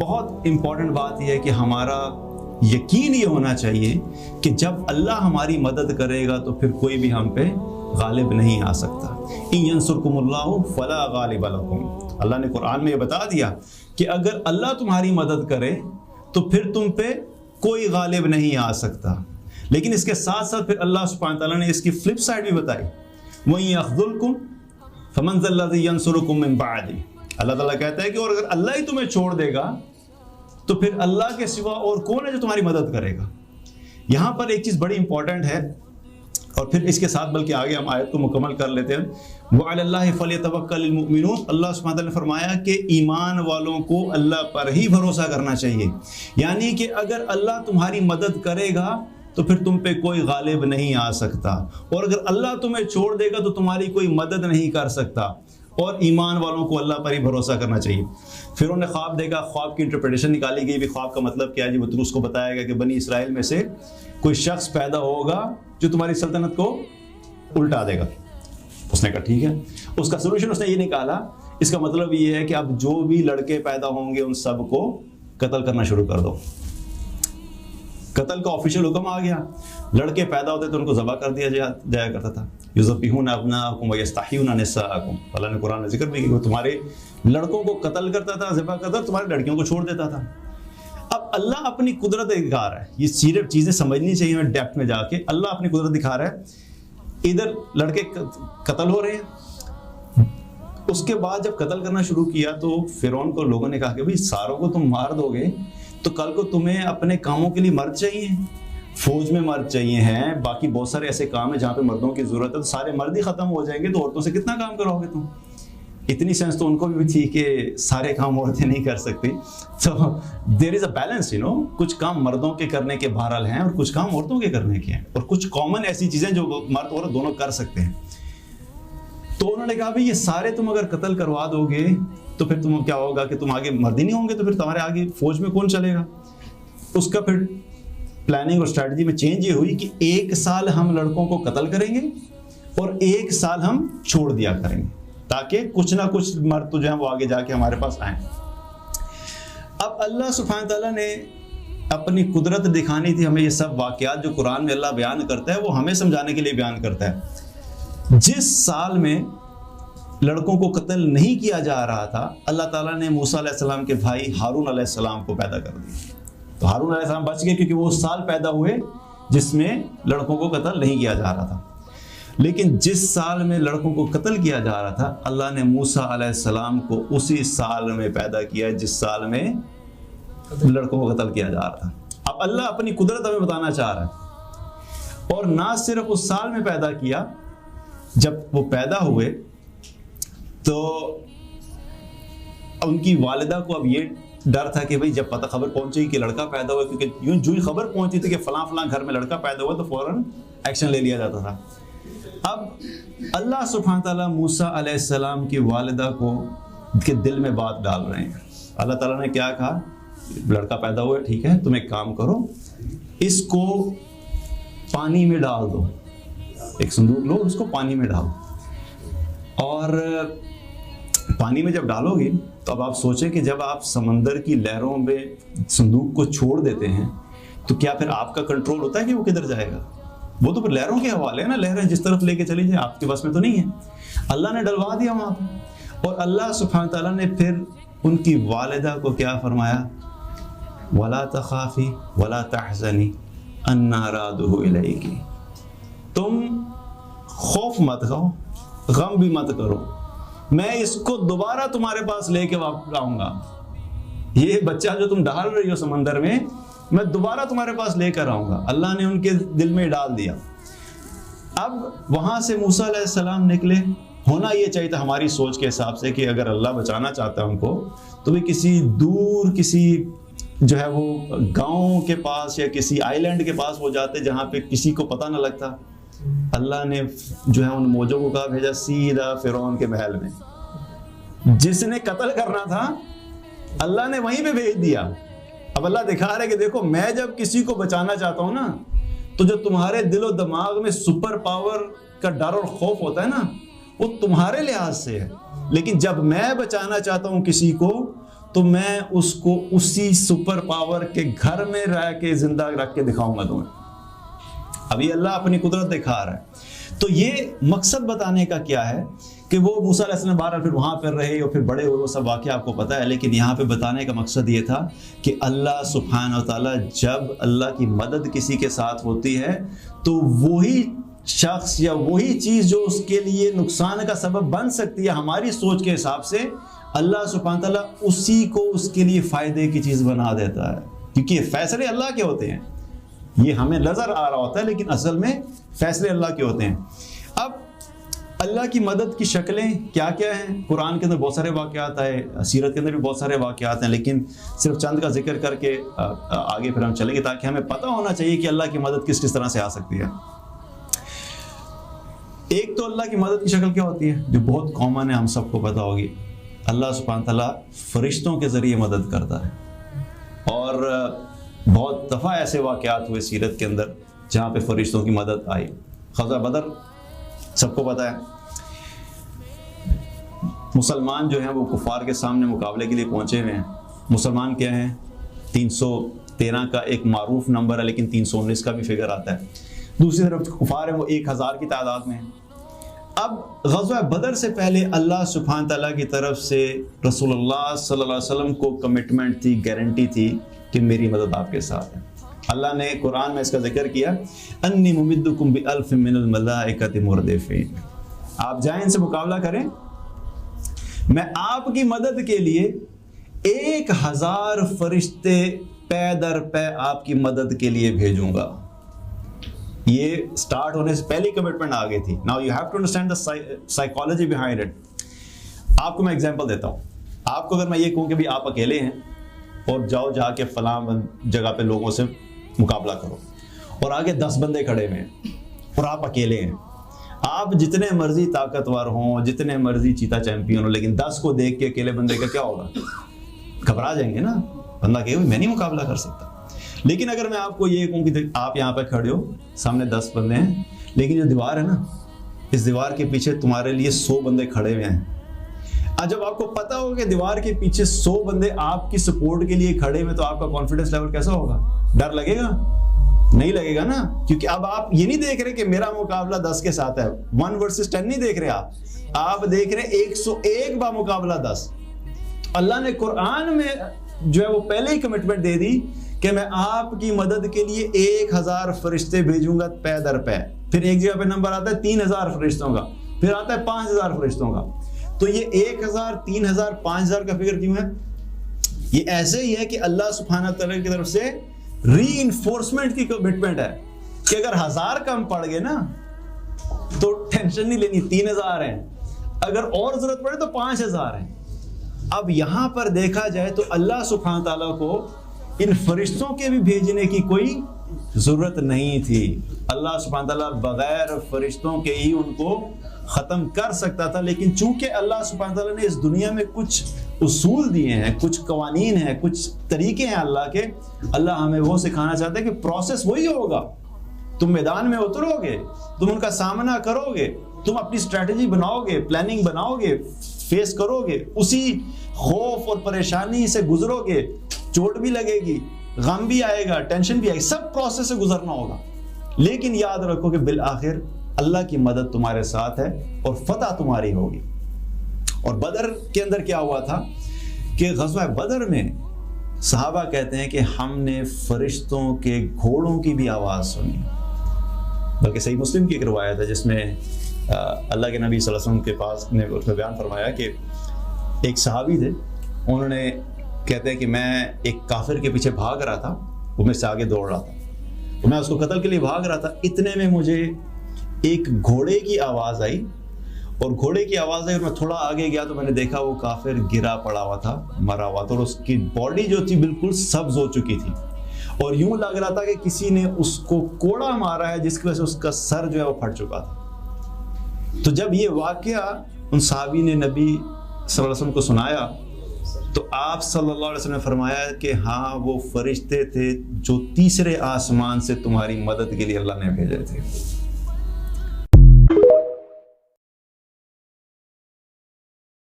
بہت امپورٹنٹ بات یہ ہے کہ ہمارا یقین یہ ہونا چاہیے کہ جب اللہ ہماری مدد کرے گا تو پھر کوئی بھی ہم پہ غالب نہیں آ سکتا. ان ینصرکم اللہ فلا غالب لکم. اللہ نے قرآن میں یہ بتا دیا کہ اگر اللہ تمہاری مدد کرے تو پھر تم پہ کوئی غالب نہیں آ سکتا. لیکن اس کے ساتھ ساتھ پھر اللہ سبحانہ تعالیٰ نے اس کی فلپ سائڈ بھی بتائی. وَإِن يَخْذُلْكُمْ فَمَنْ ذَا الَّذِي يَنْصُرُكُم مِّن بَعْدِهِ. اللہ تعالیٰ کہتا ہے کہ اور اگر اللہ ہی تمہیں چھوڑ دے گا تو پھر اللہ کے سوا اور کون ہے جو تمہاری مدد کرے گا. یہاں پر ایک چیز بڑی امپورٹنٹ ہے اور پھر اس کے ساتھ بلکہ آگے ہم آیت کو مکمل کر لیتے ہیں. وَعَلَى اللَّهِ فَلْيَتَوَكَّلِ الْمُؤْمِنُونَ. اللہ سبحانہ تعالیٰ نے فرمایا کہ ایمان والوں کو اللہ پر ہی بھروسہ کرنا چاہیے. یعنی کہ اگر اللہ تمہاری مدد کرے گا تو پھر تم پہ کوئی غالب نہیں آ سکتا, اور اگر اللہ تمہیں چھوڑ دے گا تو تمہاری کوئی مدد نہیں کر سکتا. اور ایمان والوں کو اللہ پر ہی بھروسہ کرنا چاہیے. پھر انہوں نے خواب دیکھا, خواب کی انٹرپریٹیشن نکالی گئی بھی خواب کا مطلب کیا ہے. جی وہ اس کو بتایا گیا کہ بنی اسرائیل میں سے کوئی شخص پیدا ہوگا جو تمہاری سلطنت کو الٹا دے گا. اس نے کہا ٹھیک ہے. اس کا سولوشن اس نے یہ نکالا, اس کا مطلب یہ ہے کہ اب جو بھی لڑکے پیدا ہوں گے ان سب کو قتل کرنا شروع کر دو. قتل کا آفیشیل حکم آ گیا. لڑکے پیدا ہوتے تو ان کو ذبح کر دیا جایا کرتا تھا. یذبحون ابناءکم ویستحیون نساءکم. اللہ نے قرآن میں ذکر بھی کہ وہ تمہارے لڑکوں کو قتل کرتا تھا, ذبح کرتا تھا, تمہاری لڑکیوں کو چھوڑ دیتا تھا. اب اللہ اپنی قدرت دکھا رہا ہے. یہ صرف چیزیں سمجھنی چاہیے ہمیں ڈیپتھ میں جا کے. اللہ اپنی قدرت دکھا رہا ہے. ادھر لڑکے قتل ہو رہے ہیں. اس کے بعد جب قتل کرنا شروع کیا تو فرعون کو لوگوں نے کہا کہ بھئی ساروں کو تم مار دو گے تو کل کو تمہیں اپنے کاموں کے لیے مرد چاہیے, فوج میں مرد چاہیے ہیں, باقی بہت سارے ایسے کام ہیں جہاں پہ مردوں کی ضرورت ہے, تو سارے مرد ہی ختم ہو جائیں گے تو عورتوں سے کتنا کام کرو گے تم. اتنی سینس تو ان کو بھی تھی کہ سارے کام عورتیں نہیں کر سکتی. تو دیر از اے بیلنس, کچھ کام مردوں کے کرنے کے بہرحال ہیں اور کچھ کام عورتوں کے کرنے کے ہیں, اور کچھ کامن ایسی چیزیں جو مرد عورت دونوں کر سکتے ہیں. تو انہوں نے کہا بھائی یہ سارے تم اگر قتل کروا دو گے تو پھر تم کیا ہوگا کہ تم آگے مرد ہی نہیں ہوں گے, تو پھر تمہارے آگے فوج میں کون چلے گا. اس کا پھر پلاننگ اور اسٹریٹجی میں چینج یہ ہوئی کہ 1 سال ہم لڑکوں کو قتل کریں گے اور 1 سال ہم چھوڑ دیا کریں گے تاکہ کچھ نہ کچھ مرد تو جو ہیں وہ آگے جا کے ہمارے پاس آئیں. اب اللہ سبحانہ تعالیٰ نے اپنی قدرت دکھانی تھی ہمیں. یہ سب واقعات جو قرآن میں اللہ بیان کرتا ہے وہ ہمیں سمجھانے کے لیے بیان کرتا ہے. جس سال میں لڑکوں کو قتل نہیں کیا جا رہا تھا اللہ تعالیٰ نے موسیٰ علیہ السلام کے بھائی ہارون علیہ السلام کو پیدا کر دیا. تو ہارون علیہ السلام بچ گئے کیونکہ وہ اس سال پیدا ہوئے جس میں لڑکوں کو قتل نہیں کیا جا رہا تھا. لیکن جس سال میں لڑکوں کو قتل کیا جا رہا تھا اللہ نے موسیٰ علیہ السلام کو اسی سال میں پیدا کیا جس سال میں لڑکوں کو قتل کیا جا رہا تھا. اب اللہ اپنی قدرت ہمیں بتانا چاہ رہا ہے, اور نہ صرف اس سال میں پیدا کیا, جب وہ پیدا ہوئے تو ان کی والدہ کو اب یہ ڈر تھا کہ بھئی جب پتہ خبر پہنچے کہ لڑکا پیدا ہوا, کیونکہ یوں جو ہی خبر پہنچی تھی کہ فلاں فلاں گھر میں لڑکا پیدا ہوا تو فوراً ایکشن لے لیا جاتا تھا. اب اللہ سبحانہ تعالیٰ موسیٰ علیہ السلام کی والدہ کو کے دل میں بات ڈال رہے ہیں. اللہ تعالیٰ نے کیا کہا, لڑکا پیدا ہوا ہے ٹھیک ہے, تم ایک کام کرو, اس کو پانی میں ڈال دو, ایک صندوق لو اس کو پانی میں ڈالو, اور پانی میں جب ڈالو گے تو اب آپ سوچیں کہ جب آپ سمندر کی لہروں میں صندوق کو چھوڑ دیتے ہیں تو کیا پھر آپ کا کنٹرول ہوتا ہے کہ وہ کدھر جائے گا؟ وہ تو پھر لہروں کے حوالے ہے نا, لہریں جس طرف لے کے چلی جائیں آپ کے بس میں تو نہیں ہے. اللہ نے ڈلوا دیا وہاں پہ, اور اللہ سبحانہ تعالیٰ نے پھر ان کی والدہ کو کیا فرمایا, وَلَا تَخَافِي وَلَا تَحْزَنِي أَنَّا رَادُوهُ إِلَيْكِ. تم خوف مت کھاؤ, غم بھی مت کرو, میں اس کو دوبارہ تمہارے پاس لے کے واپس آؤں گا. یہ بچہ جو تم ڈال رہی ہو سمندر میں میں دوبارہ تمہارے پاس لے کر آؤں گا. اللہ نے ان کے دل میں ڈال دیا. اب وہاں سے موسیٰ علیہ السلام نکلے. ہونا یہ چاہیے تھا ہماری سوچ کے حساب سے کہ اگر اللہ بچانا چاہتا ہے ان کو تو بھی کسی دور کسی جو ہے وہ گاؤں کے پاس یا کسی آئی لینڈ کے پاس وہ جاتے جہاں پہ کسی کو پتہ نہ لگتا. اللہ نے جو ہے ان موجوں کو کہا بھیجا سیدھا فرعون کے محل میں. جس نے قتل کرنا تھا اللہ نے وہیں پہ بھیج دیا. اب اللہ دکھا رہا ہے کہ دیکھو میں جب کسی کو بچانا چاہتا ہوں نا تو جو تمہارے دل و دماغ میں سپر پاور کا ڈر اور خوف ہوتا ہے نا وہ تمہارے لحاظ سے ہے, لیکن جب میں بچانا چاہتا ہوں کسی کو تو میں اس کو اسی سپر پاور کے گھر میں رہ کے زندہ رکھ کے دکھاؤں گا تمہیں. ابھی اللہ اپنی قدرت دکھا رہا ہے. تو یہ مقصد بتانے کا کیا ہے کہ وہ موسیٰ علیہ السلام بہرحال پھر وہاں پر رہے اور پھر بڑے ہوئے، وہ سب واقعہ آپ کو پتہ ہے. لیکن یہاں پہ بتانے کا مقصد یہ تھا کہ اللہ سبحانہ و تعالیٰ جب اللہ کی مدد کسی کے ساتھ ہوتی ہے تو وہی شخص یا وہی چیز جو اس کے لیے نقصان کا سبب بن سکتی ہے ہماری سوچ کے حساب سے، اللہ سبحانہ و تعالیٰ اسی کو اس کے لیے فائدے کی چیز بنا دیتا ہے. کیونکہ یہ فیصلے اللہ کے ہوتے ہیں. یہ ہمیں نظر آ رہا ہوتا ہے لیکن اصل میں فیصلے اللہ کے ہوتے ہیں. اب اللہ کی مدد کی شکلیں کیا کیا ہیں؟ قرآن کے اندر بہت سارے واقعات آئے، سیرت کے اندر بھی بہت سارے واقعات ہیں، لیکن صرف چند کا ذکر کر کے آگے پھر ہم چلیں گے تاکہ ہمیں پتہ ہونا چاہیے کہ اللہ کی مدد کس کس طرح سے آ سکتی ہے. ایک تو اللہ کی مدد کی شکل کیا ہوتی ہے جو بہت کامن ہے، ہم سب کو پتہ ہوگی. اللہ سبحانہ تعالیٰ فرشتوں کے ذریعے مدد کرتا ہے. اور بہت دفعہ ایسے واقعات ہوئے سیرت کے اندر جہاں پہ فرشتوں کی مدد آئی. غزوہ بدر سب کو پتہ ہے. مسلمان جو ہیں وہ کفار کے سامنے مقابلے کے لیے پہنچے ہوئے ہیں. مسلمان کیا ہیں؟ 313 کا ایک معروف نمبر ہے لیکن 319 کا بھی فگر آتا ہے. دوسری طرف کفار ہیں وہ 1000 کی تعداد میں ہیں. اب غزوہ بدر سے پہلے اللہ سبحانہ تعالیٰ کی طرف سے رسول اللہ صلی اللہ علیہ وسلم کو کمٹمنٹ تھی، گارنٹی تھی کہ میری مدد آپ کے ساتھ ہے. اللہ نے قرآن میں اس کا ذکر کیا، انی ممدکم بألف من الملائکۃ مردفین. آپ جائیں ان سے مقابلہ کریں، میں آپ کی مدد کے لیے 1000 فرشتے پے در پے آپ کی مدد کے لیے بھیجوں گا. یہ سٹارٹ ہونے سے پہلی کمٹمنٹ آ گئی تھی. Now you have to understand the psychology behind it. آپ کو میں ایگزامپل دیتا ہوں. آپ کو اگر میں یہ کہوں کہ بھی آپ اکیلے ہیں اور جاؤ جا کے فلاں جگہ پہ لوگوں سے مقابلہ کرو اور آگے 10 بندے کھڑے ہوئے ہیں اور آپ اکیلے ہیں، آپ جتنے مرضی طاقتور ہوں، جتنے مرضی چیتا چیمپئن ہو، لیکن 10 کو دیکھ کے اکیلے بندے کا کیا ہوگا؟ گھبرا جائیں گے نا. بندہ کہے میں نہیں مقابلہ کر سکتا. لیکن اگر میں آپ کو یہ کہوں کہ آپ یہاں پہ کھڑے ہو، سامنے 10 بندے ہیں، لیکن جو دیوار ہے نا، اس دیوار کے پیچھے تمہارے لیے 100 بندے کھڑے ہوئے ہیں. جب آپ کو پتا ہوگا کہ دیوار کے پیچھے 100 بندے آپ کی سپورٹ کے لیے کھڑے ہوئے تو آپ کا کانفیڈنس لیول کیسا ہوگا؟ ڈر لگے گا؟ نہیں لگے گا نا. کیونکہ اب آپ یہ نہیں دیکھ رہے کہ میرا مقابلہ 10 کے ساتھ ہے، 1 versus 10 نہیں دیکھ رہے. آپ دیکھ رہے 101 با مقابلہ 10. اللہ نے قرآن میں جو ہے وہ پہلے ہی کمٹمنٹ دے دی کہ میں آپ کی مدد کے لیے 1000 فرشتے بھیجوں گا پے در پے. پھر ایک جگہ پہ نمبر آتا ہے 3000 فرشتوں کا، پھر آتا ہے 5000 فرشتوں کا. تو یہ 1000 3000 5000 کا فگر کیوں ہے؟ یہ ایسے ہی ہے کہ اللہ سبحانہ تعالیٰ کی طرف سے ری انفورسمنٹ کی کمٹمنٹ ہے کہ اگر 1000 کم پڑ گئے نا تو ٹینشن نہیں لینی، 3000 ہیں. اگر اور ضرورت پڑے تو 5000 ہیں. اب یہاں پر دیکھا جائے تو اللہ سبحانہ تعالیٰ کو ان فرشتوں کے بھی بھیجنے کی کوئی ضرورت نہیں تھی. اللہ سبحانہ تعالیٰ بغیر فرشتوں کے ہی ان کو ختم کر سکتا تھا. لیکن چونکہ اللہ سبحانہ تعالیٰ نے اس دنیا میں کچھ اصول دیے ہیں، کچھ قوانین ہیں، کچھ طریقے ہیں اللہ کے، اللہ ہمیں وہ سکھانا چاہتا ہے کہ پروسیس وہی ہوگا. تم میدان میں اترو گے، تم ان کا سامنا کرو گے، تم اپنی اسٹریٹجی بناؤ گے، پلاننگ بناؤ گے، فیس کرو گے، اسی خوف اور پریشانی سے گزرو گے. چوٹ بھی لگے گی، غم بھی آئے گا، ٹینشن بھی آئے گی، سب پروسیس سے گزرنا ہوگا. لیکن یاد رکھو کہ بالآخر اللہ کی مدد تمہارے ساتھ ہے اور فتح تمہاری ہوگی. اور بدر کے اندر کیا ہوا تھا کہ غزوہ بدر میں صحابہ کہتے ہیں کہ ہم نے فرشتوں کے گھوڑوں کی بھی آواز سنی. بلکہ صحیح مسلم کی ایک روایت ہے جس میں اللہ کے نبی صلی اللہ علیہ وسلم کے پاس نے اس میں بیان فرمایا کہ ایک صحابی تھے، انہوں نے کہتے ہیں کہ میں ایک کافر کے پیچھے بھاگ رہا تھا، وہ مجھ سے آگے دوڑ رہا تھا، تو میں اس کو قتل کے لیے بھاگ رہا تھا. اتنے میں مجھے ایک گھوڑے کی آواز آئی، اور گھوڑے کی آواز آئی اور میں تھوڑا آگے گیا تو میں نے دیکھا وہ کافر گرا پڑا ہوا تھا، مرا ہوا تھا، اور اس کی باڈی جو تھی بالکل سبز ہو چکی تھی اور یوں لگ رہا تھا کہ کسی نے اس کو کوڑا مارا ہے جس کی وجہ سے اس کا سر جو ہے وہ پھٹ چکا تھا. تو جب یہ واقعہ ان صحابی نے نبی صلی اللہ علیہ وسلم کو سنایا تو آپ صلی اللہ علیہ وسلم نے فرمایا کہ ہاں وہ فرشتے تھے جو تیسرے آسمان سے تمہاری مدد کے لیے اللہ نے بھیجے تھے.